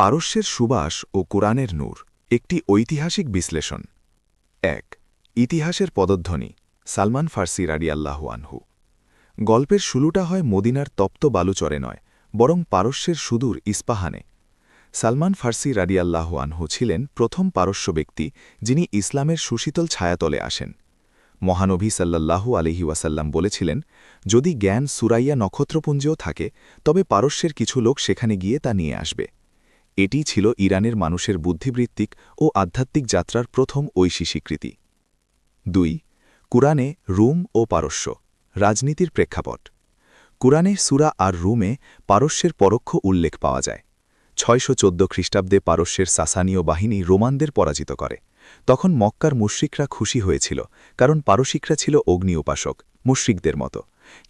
পারস্যের সুবাস ও কোরআনের নূর একটি ঐতিহাসিক বিশ্লেষণ। ১. ইতিহাসের পদধ্বনি সালমান ফার্সি রাদিয়াল্লাহু আনহু। গল্পের শুরুটা হয় মদিনার তপ্ত বালুচরে নয়, বরং পারস্যের সুদূর ইস্পাহানে। সালমান ফার্সি রাদিয়াল্লাহু আনহু ছিলেন প্রথম পারস্য ব্যক্তি যিনি ইসলামের সুশীতল ছায়াতলে আসেন। মহানবী সাল্লাল্লাহু আলাইহি ওয়াসাল্লাম বলেছিলেন, যদি জ্ঞান সুরাইয়া নক্ষত্রপুঞ্জেও থাকে তবে পারস্যের কিছু লোক সেখানে গিয়ে তা নিয়ে আসবে। এটি ছিল ইরানের মানুষের বুদ্ধিবৃত্তিক ও আধ্যাত্মিক যাত্রার প্রথম ঐশী স্বীকৃতি। ২. কুরআনে রুম ও পারস্য রাজনীতির প্রেক্ষাপট। কুরআনে সূরা আর রুমে পারস্যের পরোক্ষ উল্লেখ পাওয়া যায়। ৬১৪ খ্রিস্টাব্দে পারস্যের সাসানীয় বাহিনী রোমানদের পরাজিত করে। তখন মক্কার মুশরিকরা খুশি হয়েছিল, কারণ পারসিকরা ছিল অগ্নি উপাসক, মুশরিকদের মতো।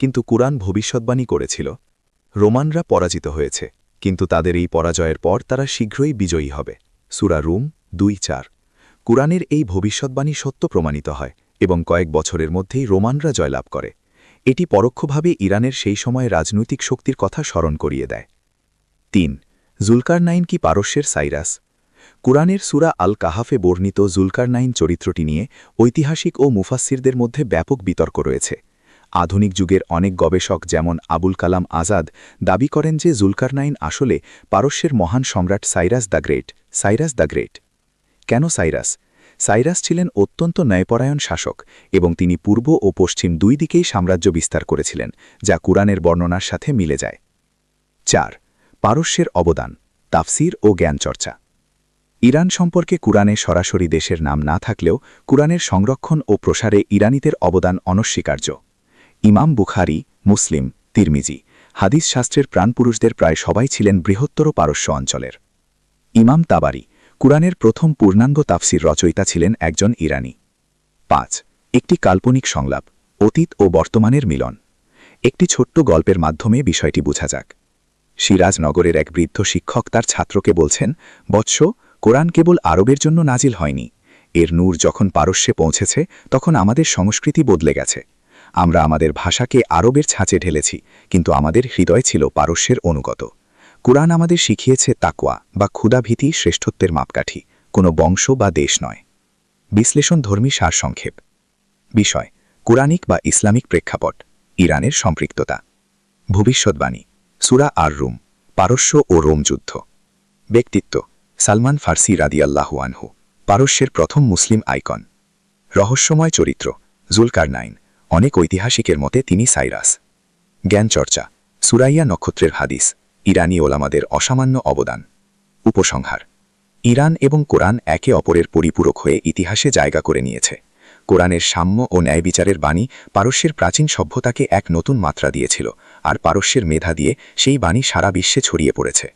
কিন্তু কুরআন ভবিষ্যদ্বাণী করেছিল, রোমানরা পরাজিত হয়েছে, কিন্তু তাদের এই পরাজয়ের পর তারা শীঘ্রই বিজয়ী হবে। সূরা রুম ২:৪। কুরআনের এই ভবিষ্যদ্বাণী সত্য প্রমাণিত হয় এবং কয়েক বছরের মধ্যেই রোমানরা জয়লাভ করে। এটি পরোক্ষভাবে ইরানের সেই সময়ে রাজনৈতিক শক্তির কথা স্মরণ করিয়ে দেয়। ৩. জুলকারনাইন কি পারস্যের সাইরাস? কুরআনের সূরা আল কাহাফে বর্ণিত জুলকারনাইন চরিত্রটি নিয়ে ঐতিহাসিক ও মুফাসসিরদের মধ্যে ব্যাপক বিতর্ক রয়েছে। আধুনিক যুগের অনেক গবেষক যেমন আবুল কালাম আজাদ দাবি করেন যে জুলকারনাইন আসলে পারস্যের মহান সম্রাট সাইরাস দ্য গ্রেট। কেন সাইরাস? সাইরাস ছিলেন অত্যন্ত ন্যায়পরায়ণ শাসক এবং তিনি পূর্ব ও পশ্চিম দুই দিকেই সাম্রাজ্য বিস্তার করেছিলেন, যা কুরআনের বর্ণনার সাথে মিলে যায়। ৪. পারস্যের অবদান, তাফসির ও জ্ঞানচর্চা। ইরান সম্পর্কে কুরআনে সরাসরি দেশের নাম না থাকলেও কুরআনের সংরক্ষণ ও প্রসারে ইরানীদের অবদান অনস্বীকার্য। ইমাম বুখারী, মুসলিম, তিরমিজি হাদিস শাস্ত্রের প্রাণপুরুষদের প্রায় সবাই ছিলেন বৃহত্তর পারস্য অঞ্চলের। ইমাম তাবারি কুরআনের প্রথম পূর্ণাঙ্গ তাফসির রচয়িতা ছিলেন একজন ইরানী। ৫. একটি কাল্পনিক সংলাপ, অতীত ও বর্তমানের মিলন। একটি ছোট্ট গল্পের মাধ্যমে বিষয়টি বোঝা যাক। সিরাজ নগরের এক বৃদ্ধ শিক্ষক তার ছাত্রকে বলছেন, বৎস, কোরআন কেবল আরবের জন্য নাজিল হয়নি। এর নূর যখন পারস্যে পৌঁছেছে তখন আমাদের সংস্কৃতি বদলে গেছে। আমরা আমাদের ভাষাকে আরবের ছাঁচে ঢেলেছি, কিন্তু আমাদের হৃদয় ছিল পারস্যের অনুগত। কুরআন আমাদের শিখিয়েছে তাকওয়া বা ক্ষুধাভীতি শ্রেষ্ঠত্বের মাপকাঠি, কোনো বংশ বা দেশ নয়। বিশ্লেষণধর্মী সারসংক্ষেপ। বিষয়: কুরআনিক বা ইসলামিক প্রেক্ষাপট, ইরানের সম্পৃক্ততা। ভবিষ্যদ্বাণী: সূরা আর রুম, পারস্য ও রোম যুদ্ধ। ব্যক্তিত্ব: সালমান ফার্সি রাদিয়াল্লাহু আনহু, পারস্যের প্রথম মুসলিম আইকন। রহস্যময় চরিত্র: জুলকারনাইন, অনেক ঐতিহাসিকের মতে তিনি সাইরাস। জ্ঞানচর্চা: সুরাইয়া নক্ষত্রের হাদিস, ইরানি ওলামাদের অসামান্য অবদান। উপসংহার: ইরান এবং কোরআন একে অপরের পরিপূরক হয়ে ইতিহাসে জায়গা করে নিয়েছে। কোরআনের সাম্য ও ন্যায়বিচারের বাণী পারস্যের প্রাচীন সভ্যতাকে এক নতুন মাত্রা দিয়েছিল, আর পারস্যের মেধা দিয়ে সেই বাণী সারা বিশ্বে ছড়িয়ে পড়েছে।